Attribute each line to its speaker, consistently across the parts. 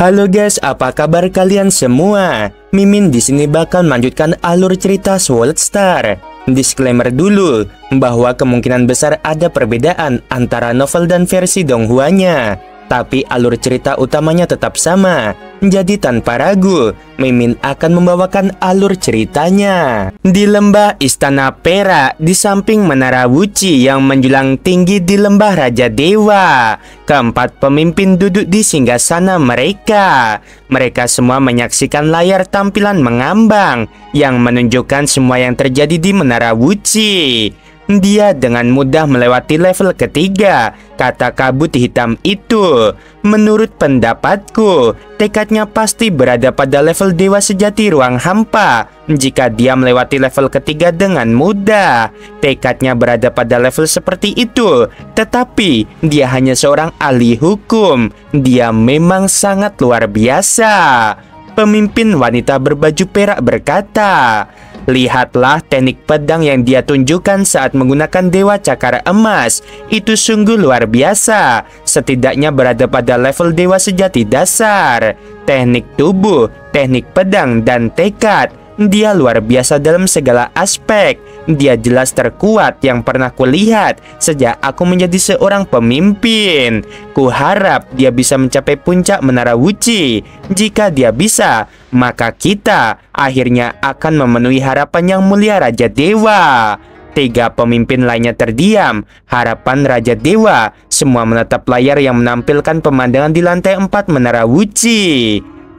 Speaker 1: Halo guys, apa kabar kalian semua? Mimin di sini bakal melanjutkan alur cerita Sword Star. Disclaimer dulu bahwa kemungkinan besar ada perbedaan antara novel dan versi Donghuanya, tapi alur cerita utamanya tetap sama. Jadi tanpa ragu, Mimin akan membawakan alur ceritanya. Di lembah Istana Perak, di samping Menara Wuci yang menjulang tinggi di lembah Raja Dewa, keempat pemimpin duduk di singgasana mereka. Mereka semua menyaksikan layar tampilan mengambang yang menunjukkan semua yang terjadi di Menara Wuci. Dia dengan mudah melewati level ketiga, kata kabut hitam itu. Menurut pendapatku, tekadnya pasti berada pada level dewa sejati ruang hampa. Jika dia melewati level ketiga dengan mudah, tekadnya berada pada level seperti itu. Tetapi dia hanya seorang ahli hukum. Dia memang sangat luar biasa. Pemimpin wanita berbaju perak berkata, "Lihatlah teknik pedang yang dia tunjukkan saat menggunakan Dewa Cakar Emas. Itu sungguh luar biasa. Setidaknya berada pada level dewa sejati dasar. Teknik tubuh, teknik pedang, dan tekad. Dia luar biasa dalam segala aspek. Dia jelas terkuat yang pernah kulihat sejak aku menjadi seorang pemimpin. Kuharap dia bisa mencapai puncak Menara Wuci. Jika dia bisa, maka kita akhirnya akan memenuhi harapan yang mulia Raja Dewa." Tiga pemimpin lainnya terdiam. Harapan Raja Dewa semua menatap layar yang menampilkan pemandangan di lantai 4 Menara Wuci.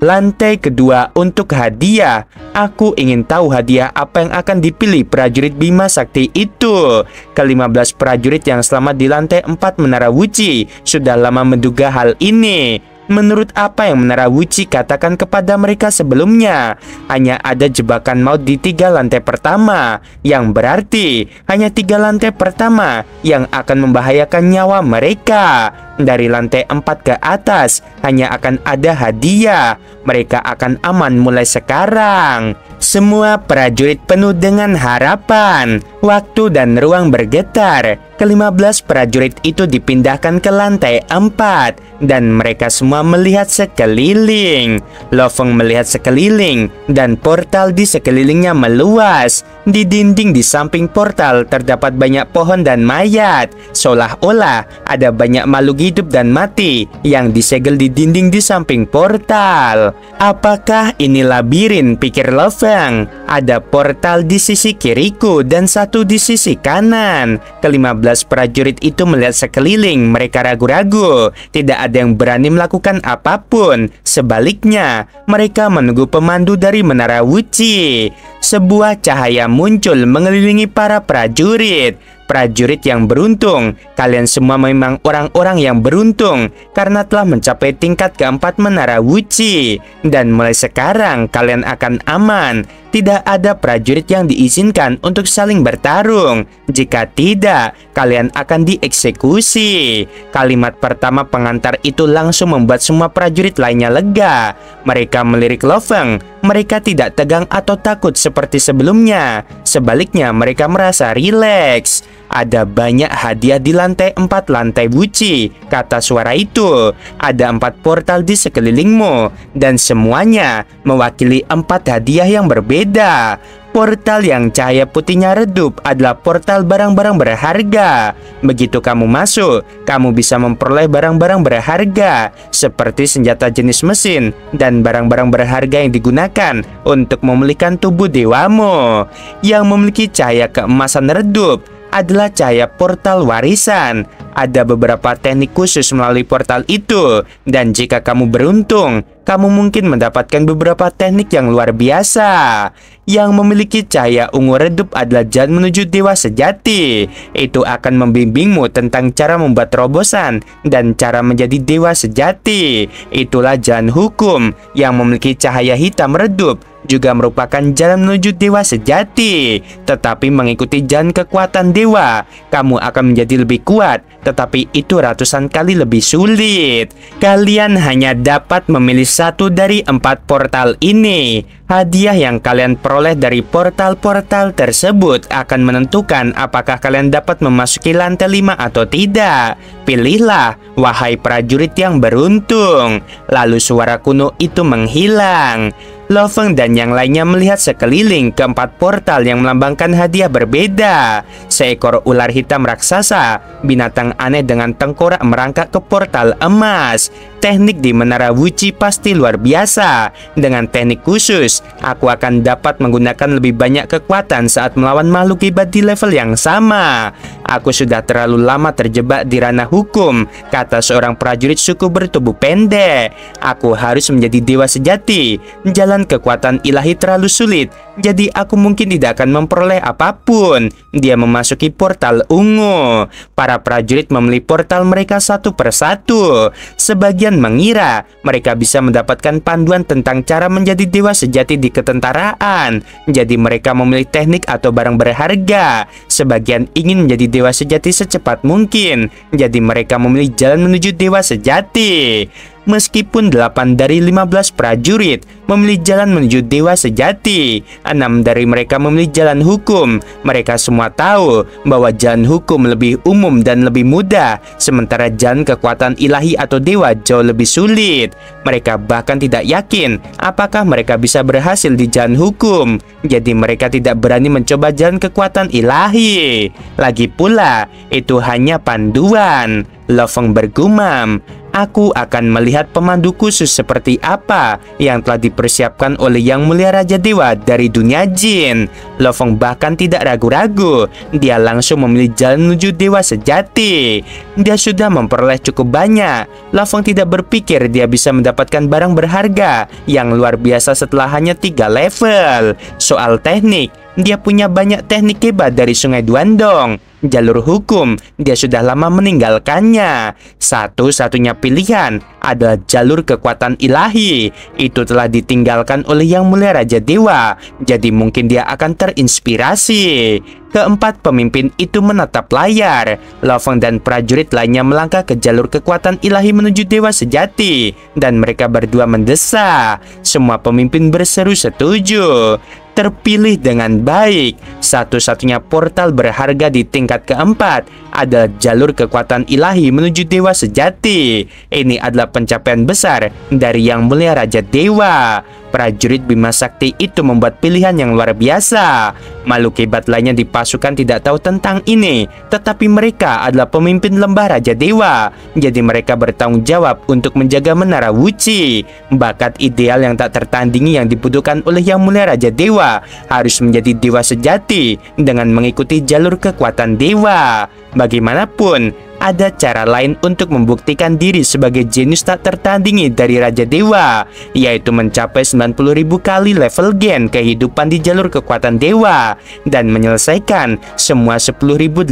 Speaker 1: Lantai kedua untuk hadiah. Aku ingin tahu hadiah apa yang akan dipilih prajurit Bima Sakti itu. Ke-15 prajurit yang selamat di lantai 4 Menara Wuci sudah lama menduga hal ini. Menurut apa yang Menara Wuci katakan kepada mereka sebelumnya, hanya ada jebakan maut di 3 lantai pertama, yang berarti hanya 3 lantai pertama yang akan membahayakan nyawa mereka. Dari lantai 4 ke atas hanya akan ada hadiah. Mereka akan aman mulai sekarang. Semua prajurit penuh dengan harapan. Waktu dan ruang bergetar. Ke-15 prajurit itu dipindahkan ke lantai 4 dan mereka semua melihat sekeliling. Lo Feng melihat sekeliling dan portal di sekelilingnya meluas. Di dinding di samping portal terdapat banyak pohon dan mayat, seolah-olah ada banyak makhluk hidup dan mati yang disegel di dinding di samping portal. Apakah ini labirin, pikir Lo Feng? Ada portal di sisi kiriku dan satu di sisi kanan. Ke-15 prajurit itu melihat sekeliling. Mereka ragu-ragu. Tidak ada yang berani melakukan apapun. Sebaliknya, mereka menunggu pemandu dari Menara Wuci. Sebuah cahaya muncul mengelilingi para prajurit. Prajurit yang beruntung. Kalian semua memang orang-orang yang beruntung karena telah mencapai tingkat keempat Menara Wuci. Dan mulai sekarang kalian akan aman. Tidak ada prajurit yang diizinkan untuk saling bertarung. Jika tidak, kalian akan dieksekusi. Kalimat pertama pengantar itu langsung membuat semua prajurit lainnya lega. Mereka melirik Lo Feng. Mereka tidak tegang atau takut seperti sebelumnya. Sebaliknya, mereka merasa rileks. Ada banyak hadiah di lantai 4 lantai Wuci, kata suara itu. Ada 4 portal di sekelilingmu dan semuanya mewakili 4 hadiah yang berbeda. Portal yang cahaya putihnya redup adalah portal barang-barang berharga. Begitu kamu masuk, kamu bisa memperoleh barang-barang berharga seperti senjata jenis mesin dan barang-barang berharga yang digunakan untuk memulihkan tubuh dewamu. Yang memiliki cahaya keemasan redup adalah cahaya portal warisan. Ada beberapa teknik khusus melalui portal itu, dan jika kamu beruntung, kamu mungkin mendapatkan beberapa teknik yang luar biasa. Yang memiliki cahaya ungu redup adalah jalan menuju dewa sejati. Itu akan membimbingmu tentang cara membuat terobosan dan cara menjadi dewa sejati. Itulah jalan hukum yang memiliki cahaya hitam redup juga merupakan jalan menuju dewa sejati. Tetapi mengikuti jalan kekuatan dewa, kamu akan menjadi lebih kuat, tetapi itu ratusan kali lebih sulit. Kalian hanya dapat memilih satu dari 4 portal ini. Hadiah yang kalian peroleh dari portal-portal tersebut akan menentukan apakah kalian dapat memasuki lantai 5 atau tidak. Pilihlah, wahai prajurit yang beruntung. Lalu suara kuno itu menghilang. Lo Feng dan yang lainnya melihat sekeliling ke 4 portal yang melambangkan hadiah berbeda. Seekor ular hitam raksasa, binatang aneh dengan tengkorak merangkak ke portal emas. Teknik di Menara Wuci pasti luar biasa. Dengan teknik khusus, aku akan dapat menggunakan lebih banyak kekuatan saat melawan makhluk hebat di level yang sama. Aku sudah terlalu lama terjebak di ranah hukum, kata seorang prajurit suku bertubuh pendek. Aku harus menjadi dewa sejati. Jalan kekuatan ilahi terlalu sulit, jadi aku mungkin tidak akan memperoleh apapun. Dia memasuki portal ungu. Para prajurit memilih portal mereka satu persatu. Sebagian mengira mereka bisa mendapatkan panduan tentang cara menjadi dewa sejati di ketentaraan. Jadi mereka memilih teknik atau barang berharga. Sebagian ingin menjadi dewa sejati secepat mungkin. Jadi mereka memilih jalan menuju dewa sejati. Meskipun 8 dari 15 prajurit memilih jalan menuju dewa sejati, 6 dari mereka memilih jalan hukum. Mereka semua tahu bahwa jalan hukum lebih umum dan lebih mudah, sementara jalan kekuatan ilahi atau dewa jauh lebih sulit. Mereka bahkan tidak yakin apakah mereka bisa berhasil di jalan hukum, jadi mereka tidak berani mencoba jalan kekuatan ilahi. Lagi pula, itu hanya panduan. Lo Feng bergumam, aku akan melihat pemandu khusus seperti apa yang telah dipersiapkan oleh Yang Mulia Raja Dewa dari dunia jin. Lo Feng bahkan tidak ragu-ragu, dia langsung memilih jalan menuju dewa sejati. Dia sudah memperoleh cukup banyak. Lo Feng tidak berpikir dia bisa mendapatkan barang berharga yang luar biasa setelah hanya 3 level. Soal teknik, dia punya banyak teknik hebat dari Sungai Duandong. Jalur hukum, dia sudah lama meninggalkannya. Satu-satunya pilihan adalah jalur kekuatan ilahi. Itu telah ditinggalkan oleh Yang Mulia Raja Dewa, jadi mungkin dia akan terinspirasi. Keempat pemimpin itu menatap layar. Lo Feng dan prajurit lainnya melangkah ke jalur kekuatan ilahi menuju dewa sejati, dan mereka berdua mendesak. Semua pemimpin berseru setuju. Terpilih dengan baik. Satu-satunya portal berharga di tingkat keempat adalah jalur kekuatan ilahi menuju dewa sejati. Ini adalah pencapaian besar dari Yang Mulia Raja Dewa. Prajurit Bima Sakti itu membuat pilihan yang luar biasa. Makhluk hebat lainnya di pasukan tidak tahu tentang ini, tetapi mereka adalah pemimpin lembah Raja Dewa. Jadi mereka bertanggung jawab untuk menjaga Menara Wuci. Bakat ideal yang tak tertandingi yang dibutuhkan oleh Yang Mulia Raja Dewa harus menjadi dewa sejati dengan mengikuti jalur kekuatan dewa. Bagaimanapun, ada cara lain untuk membuktikan diri sebagai jenius tak tertandingi dari Raja Dewa, yaitu mencapai 90.000 kali level gen kehidupan di jalur kekuatan dewa dan menyelesaikan semua 10.081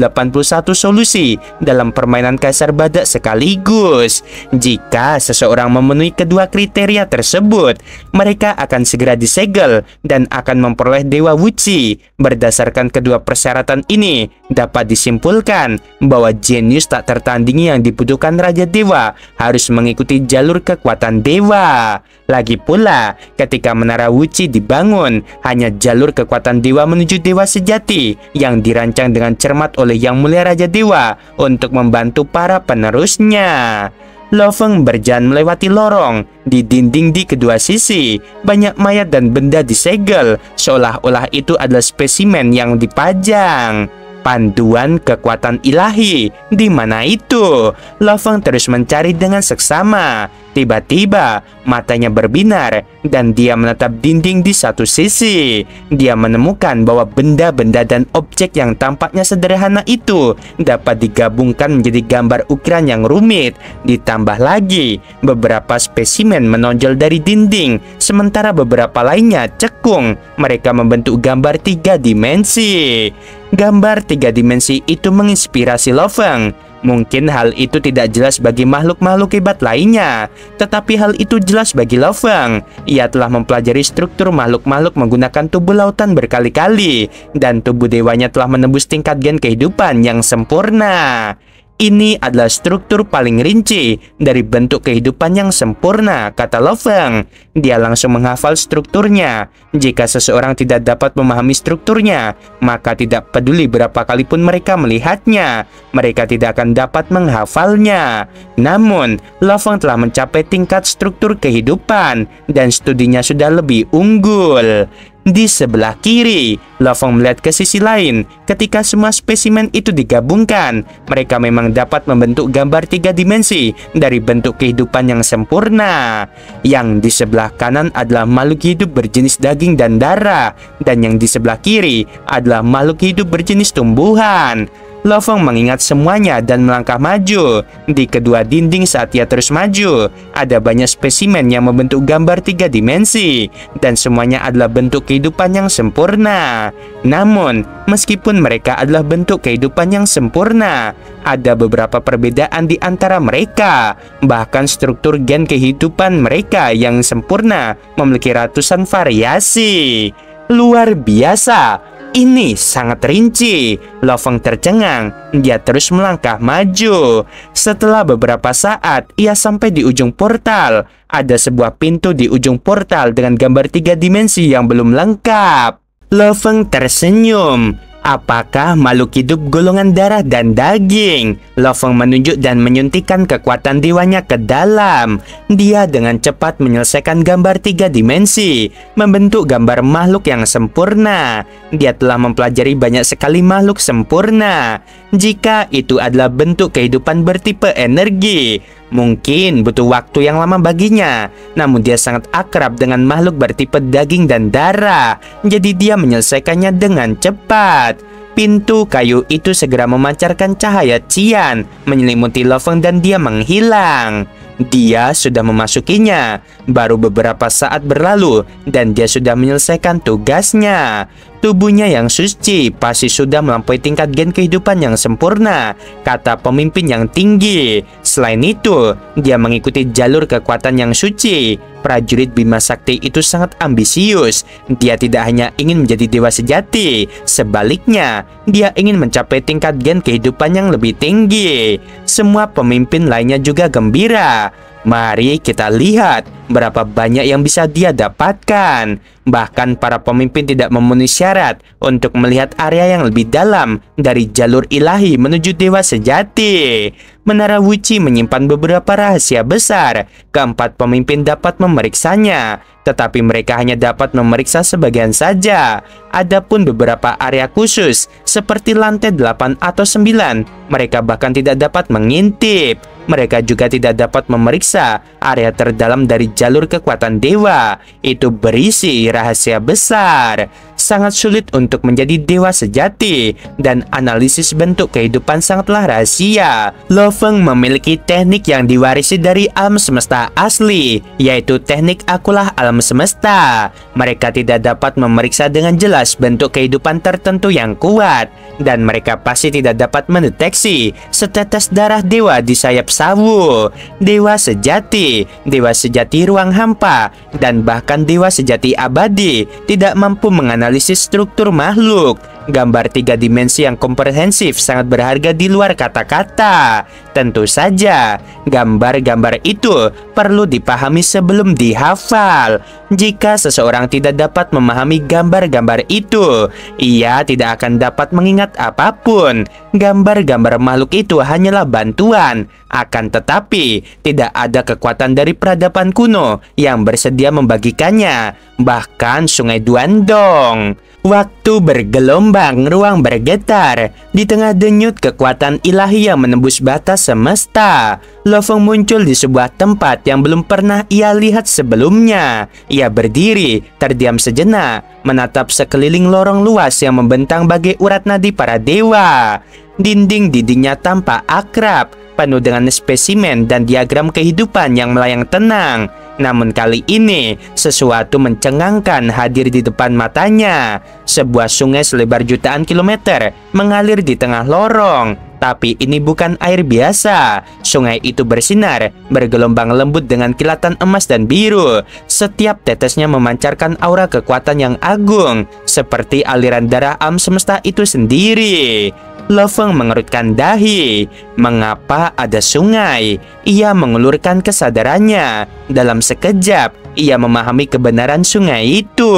Speaker 1: solusi dalam permainan Kaisar Badak sekaligus. Jika seseorang memenuhi kedua kriteria tersebut, mereka akan segera disegel dan akan memperoleh Dewa Wuci. Berdasarkan kedua persyaratan ini, dapat disimpulkan bahwa jenius tak tertandingi yang dibutuhkan Raja Dewa harus mengikuti jalur kekuatan dewa. Lagi pula, ketika Menara Wuci dibangun, hanya jalur kekuatan dewa menuju dewa sejati yang dirancang dengan cermat oleh Yang Mulia Raja Dewa untuk membantu para penerusnya. Lo Feng berjalan melewati lorong. Di dinding di kedua sisi, banyak mayat dan benda disegel, seolah-olah itu adalah spesimen yang dipajang. Panduan kekuatan ilahi, di mana itu? Lo Feng terus mencari dengan seksama. Tiba-tiba matanya berbinar dan dia menatap dinding di satu sisi. Dia menemukan bahwa benda-benda dan objek yang tampaknya sederhana itu dapat digabungkan menjadi gambar ukiran yang rumit. Ditambah lagi, beberapa spesimen menonjol dari dinding, sementara beberapa lainnya cekung. Mereka membentuk gambar 3 dimensi. Gambar 3 dimensi itu menginspirasi Lo Feng. Mungkin hal itu tidak jelas bagi makhluk-makhluk hebat lainnya, tetapi hal itu jelas bagi Lo Feng. Ia telah mempelajari struktur makhluk-makhluk menggunakan tubuh lautan berkali-kali, dan tubuh dewanya telah menembus tingkat gen kehidupan yang sempurna. Ini adalah struktur paling rinci dari bentuk kehidupan yang sempurna, kata Lo Feng. Dia langsung menghafal strukturnya. Jika seseorang tidak dapat memahami strukturnya, maka tidak peduli berapa kali pun mereka melihatnya, mereka tidak akan dapat menghafalnya. Namun, Lo Feng telah mencapai tingkat struktur kehidupan, dan studinya sudah lebih unggul. Di sebelah kiri, Lo Feng melihat ke sisi lain. Ketika semua spesimen itu digabungkan, mereka memang dapat membentuk gambar 3 dimensi dari bentuk kehidupan yang sempurna. Yang di sebelah kanan adalah makhluk hidup berjenis daging dan darah, dan yang di sebelah kiri adalah makhluk hidup berjenis tumbuhan. Lo Feng mengingat semuanya dan melangkah maju. Di kedua dinding saat ia terus maju, ada banyak spesimen yang membentuk gambar 3 dimensi, dan semuanya adalah bentuk kehidupan yang sempurna. Namun, meskipun mereka adalah bentuk kehidupan yang sempurna, ada beberapa perbedaan di antara mereka. Bahkan struktur gen kehidupan mereka yang sempurna memiliki ratusan variasi. Luar biasa. Ini sangat rinci. Lo Feng tercengang. Dia terus melangkah maju. Setelah beberapa saat, ia sampai di ujung portal. Ada sebuah pintu di ujung portal dengan gambar 3 dimensi yang belum lengkap. Lo Feng tersenyum. Apakah makhluk hidup golongan darah dan daging? Lo Feng menunjuk dan menyuntikkan kekuatan dewanya ke dalam. Dia dengan cepat menyelesaikan gambar 3 dimensi, membentuk gambar makhluk yang sempurna. Dia telah mempelajari banyak sekali makhluk sempurna. Jika itu adalah bentuk kehidupan bertipe energi, mungkin butuh waktu yang lama baginya. Namun dia sangat akrab dengan makhluk bertipe daging dan darah, jadi dia menyelesaikannya dengan cepat. Pintu kayu itu segera memancarkan cahaya cian, menyelimuti Lo Feng dan dia menghilang. Dia sudah memasukinya. Baru beberapa saat berlalu dan dia sudah menyelesaikan tugasnya. Tubuhnya yang suci pasti sudah melampaui tingkat gen kehidupan yang sempurna, kata pemimpin yang tinggi. Selain itu, dia mengikuti jalur kekuatan yang suci. Prajurit Bima Sakti itu sangat ambisius. Dia tidak hanya ingin menjadi dewa sejati, sebaliknya, dia ingin mencapai tingkat gen kehidupan yang lebih tinggi. Semua pemimpin lainnya juga gembira. Mari kita lihat berapa banyak yang bisa dia dapatkan. Bahkan para pemimpin tidak memenuhi syarat untuk melihat area yang lebih dalam dari jalur ilahi menuju dewa sejati. Menara Wuci menyimpan beberapa rahasia besar. Keempat pemimpin dapat memeriksanya, tetapi mereka hanya dapat memeriksa sebagian saja. Adapun beberapa area khusus seperti lantai 8 atau 9, mereka bahkan tidak dapat mengintip. Mereka juga tidak dapat memeriksa area terdalam dari jalur kekuatan dewa. Itu berisi rahasia besar. Sangat sulit untuk menjadi dewa sejati, dan analisis bentuk kehidupan sangatlah rahasia. Lo Feng memiliki teknik yang diwarisi dari alam semesta asli, yaitu teknik akulah alam semesta. Mereka tidak dapat memeriksa dengan jelas bentuk kehidupan tertentu yang kuat, dan mereka pasti tidak dapat mendeteksi setetes darah dewa di sayap sawu. Dewa sejati ruang hampa, dan bahkan dewa sejati abadi tidak mampu menganalisis struktur makhluk. Gambar 3 dimensi yang komprehensif sangat berharga di luar kata-kata. Tentu saja, gambar-gambar itu perlu dipahami sebelum dihafal. Jika seseorang tidak dapat memahami gambar-gambar itu, ia tidak akan dapat mengingat apapun. Gambar-gambar makhluk itu hanyalah bantuan. Akan tetapi, tidak ada kekuatan dari peradaban kuno yang bersedia membagikannya. Bahkan Sungai Duandong. Waktu bergelombang, ruang bergetar. Di tengah denyut kekuatan ilahi yang menembus batas semesta, Lo Feng muncul di sebuah tempat yang belum pernah ia lihat sebelumnya. Ia berdiri, terdiam sejenak, menatap sekeliling lorong luas yang membentang bagai urat nadi para dewa. Dinding-dindingnya tampak akrab, penuh dengan spesimen dan diagram kehidupan yang melayang tenang. Namun kali ini, sesuatu mencengangkan hadir di depan matanya. Sebuah sungai selebar jutaan kilometer mengalir di tengah lorong. Tapi ini bukan air biasa. Sungai itu bersinar, bergelombang lembut dengan kilatan emas dan biru. Setiap tetesnya memancarkan aura kekuatan yang agung, seperti aliran darah alam semesta itu sendiri. Lo Feng mengerutkan dahi. Mengapa ada sungai? Ia mengulurkan kesadarannya. Dalam sekejap, ia memahami kebenaran sungai itu.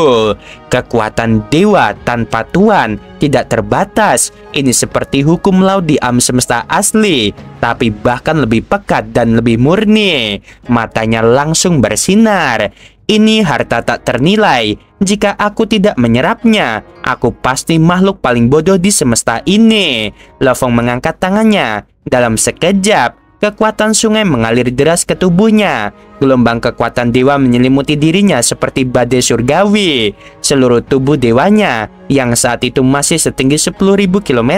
Speaker 1: Kekuatan dewa tanpa tuan tidak terbatas. Ini seperti hukum laut di alam semesta asli, tapi bahkan lebih pekat dan lebih murni. Matanya langsung bersinar. Ini harta tak ternilai. Jika aku tidak menyerapnya, aku pasti makhluk paling bodoh di semesta ini. Lo Feng mengangkat tangannya. Dalam sekejap, kekuatan sungai mengalir deras ke tubuhnya. Gelombang kekuatan dewa menyelimuti dirinya seperti badai surgawi. Seluruh tubuh dewanya, yang saat itu masih setinggi 10.000 km,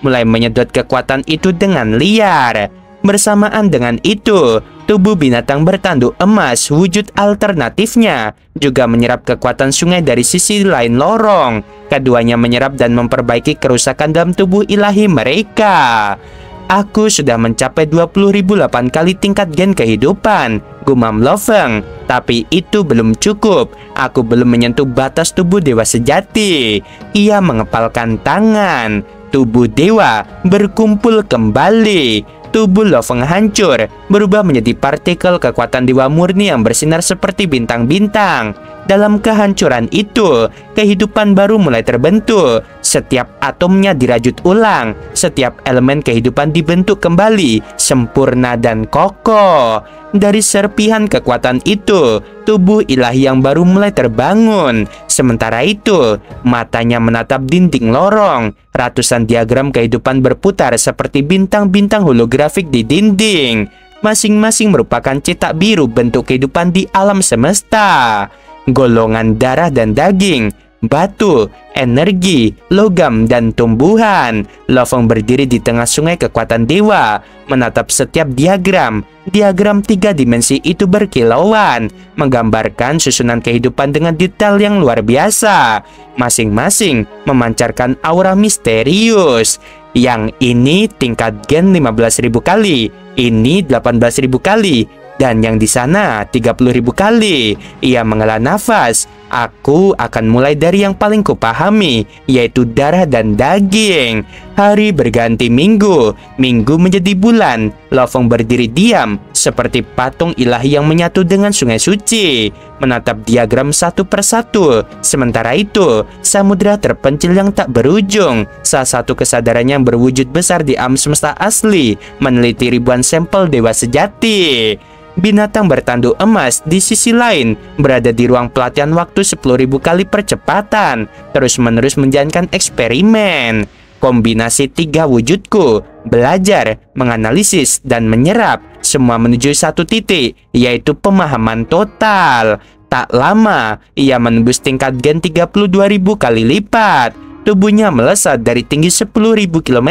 Speaker 1: mulai menyedot kekuatan itu dengan liar. Bersamaan dengan itu, tubuh binatang bertanduk emas wujud alternatifnya juga menyerap kekuatan sungai dari sisi lain lorong. Keduanya menyerap dan memperbaiki kerusakan dalam tubuh ilahi mereka. Aku sudah mencapai 20.008 kali tingkat gen kehidupan, gumam Lo Feng. Tapi itu belum cukup. Aku belum menyentuh batas tubuh dewa sejati. Ia mengepalkan tangan. Tubuh dewa berkumpul kembali. Tubuh Lo Feng hancur, berubah menjadi partikel kekuatan dewa murni yang bersinar seperti bintang-bintang. Dalam kehancuran itu, kehidupan baru mulai terbentuk. Setiap atomnya dirajut ulang, setiap elemen kehidupan dibentuk kembali, sempurna dan kokoh. Dari serpihan kekuatan itu, tubuh ilahi yang baru mulai terbangun. Sementara itu, matanya menatap dinding lorong. Ratusan diagram kehidupan berputar seperti bintang-bintang holografik di dinding. Masing-masing merupakan cetak biru bentuk kehidupan di alam semesta. Golongan darah dan daging, batu, energi, logam, dan tumbuhan. Lo Feng berdiri di tengah sungai kekuatan dewa, menatap setiap diagram. Diagram 3 dimensi itu berkilauan, menggambarkan susunan kehidupan dengan detail yang luar biasa. Masing-masing memancarkan aura misterius. Yang ini tingkat gen 15.000 kali, ini 18.000 kali, dan yang di sana 30.000 kali. Ia menghela nafas. Aku akan mulai dari yang paling kupahami, yaitu darah dan daging. Hari berganti minggu, minggu menjadi bulan. Lo Feng berdiri diam seperti patung ilahi yang menyatu dengan sungai suci, menatap diagram satu persatu. Sementara itu, samudera terpencil yang tak berujung, salah satu kesadaran yang berwujud besar di alam semesta asli, meneliti ribuan sampel dewa sejati. Binatang bertanduk emas di sisi lain berada di ruang pelatihan waktu 10.000 kali percepatan, terus-menerus menjalankan eksperimen. Kombinasi 3 wujudku, belajar, menganalisis, dan menyerap, semua menuju satu titik, yaitu pemahaman total. Tak lama, ia menembus tingkat gen 32.000 kali lipat. Tubuhnya melesat dari tinggi 10.000 km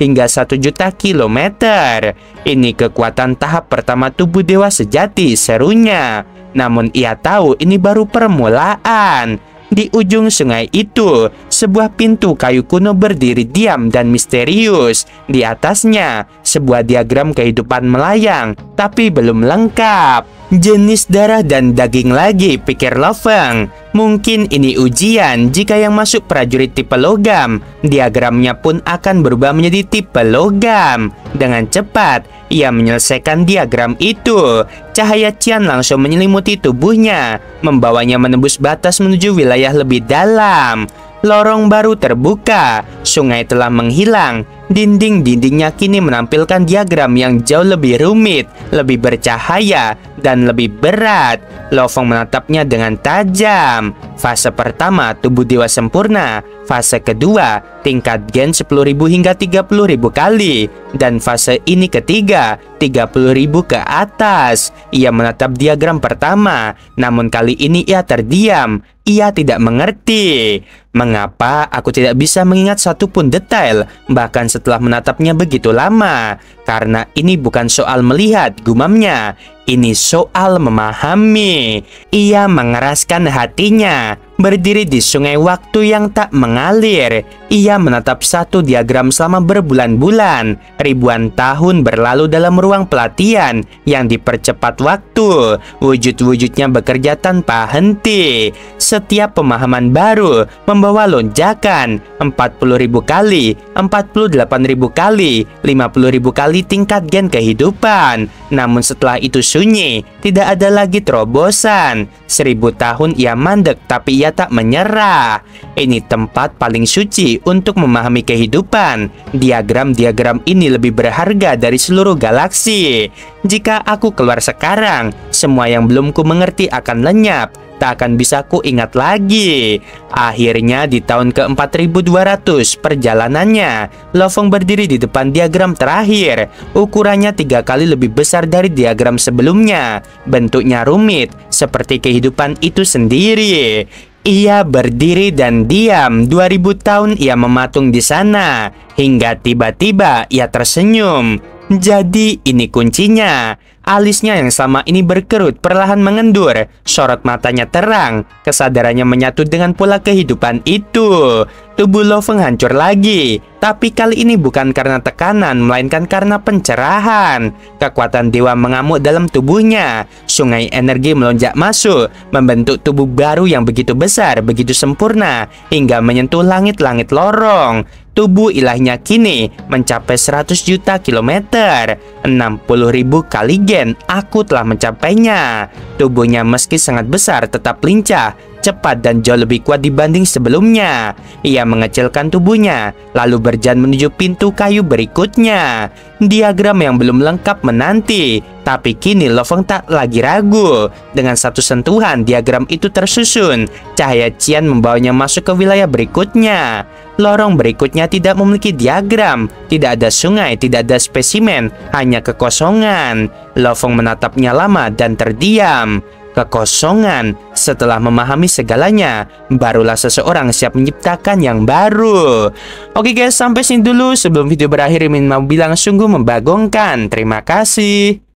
Speaker 1: hingga 1 juta kilometer. Ini kekuatan tahap pertama tubuh dewa sejati, serunya. Namun ia tahu ini baru permulaan. Di ujung sungai itu, sebuah pintu kayu kuno berdiri diam dan misterius. Di atasnya, sebuah diagram kehidupan melayang, tapi belum lengkap. Jenis darah dan daging lagi, pikir Lo Feng. Mungkin ini ujian. Jika yang masuk prajurit tipe logam, diagramnya pun akan berubah menjadi tipe logam. Dengan cepat, ia menyelesaikan diagram itu. Cahaya cian langsung menyelimuti tubuhnya, membawanya menembus batas menuju wilayah lebih dalam. Lorong baru terbuka, sungai telah menghilang. Dinding-dindingnya kini menampilkan diagram yang jauh lebih rumit, lebih bercahaya, dan lebih berat. Lo Feng menatapnya dengan tajam. Fase pertama, tubuh dewa sempurna. Fase kedua, tingkat gen 10.000 hingga 30.000 kali. Dan fase ini ketiga, 30.000 ke atas. Ia menatap diagram pertama, namun kali ini ia terdiam. Ia tidak mengerti mengapa aku tidak bisa mengingat satupun detail, bahkan setelah menatapnya begitu lama. Karena ini bukan soal melihat, gumamnya. Ini soal memahami. Ia mengeraskan hatinya. Berdiri di sungai waktu yang tak mengalir, ia menatap satu diagram selama berbulan-bulan. Ribuan tahun berlalu dalam ruang pelatihan yang dipercepat waktu. Wujud-wujudnya bekerja tanpa henti. Setiap pemahaman baru membawa lonjakan 40.000 kali, 48.000 kali, 50.000 kali tingkat gen kehidupan. Namun setelah itu sunyi, tidak ada lagi terobosan. 1000 tahun ia mandek, tapi ia tak menyerah. Ini tempat paling suci untuk memahami kehidupan. Diagram-diagram ini lebih berharga dari seluruh galaksi. Jika aku keluar sekarang, semua yang belum ku mengerti akan lenyap, tak akan bisa ku ingat lagi. Akhirnya di tahun ke-4200 perjalanannya, Lo Feng berdiri di depan diagram terakhir. Ukurannya 3 kali lebih besar dari diagram sebelumnya. Bentuknya rumit, seperti kehidupan itu sendiri. Ia berdiri dan diam. 2000 tahun ia mematung di sana, hingga tiba-tiba ia tersenyum. Jadi ini kuncinya. Alisnya yang selama ini berkerut perlahan mengendur. Sorot matanya terang. Kesadarannya menyatu dengan pola kehidupan itu. Tubuh Lo Feng hancur lagi. Tapi kali ini bukan karena tekanan, melainkan karena pencerahan. Kekuatan dewa mengamuk dalam tubuhnya. Sungai energi melonjak masuk, membentuk tubuh baru yang begitu besar, begitu sempurna, hingga menyentuh langit-langit lorong. Tubuh ilahnya kini mencapai 100 juta kilometer. 60.000 kali gen, aku telah mencapainya. Tubuhnya meski sangat besar tetap lincah, cepat dan jauh lebih kuat dibanding sebelumnya. Ia mengecilkan tubuhnya, lalu berjalan menuju pintu kayu berikutnya. Diagram yang belum lengkap menanti, tapi kini Lo Feng tak lagi ragu. Dengan satu sentuhan, diagram itu tersusun. Cahaya Qian membawanya masuk ke wilayah berikutnya. Lorong berikutnya tidak memiliki diagram, tidak ada sungai, tidak ada spesimen, hanya kekosongan. Lo Feng menatapnya lama dan terdiam. Kekosongan. Setelah memahami segalanya, barulah seseorang siap menciptakan yang baru. Oke guys, sampai sini dulu. Sebelum video berakhir, Min mau bilang sungguh membagongkan. Terima kasih.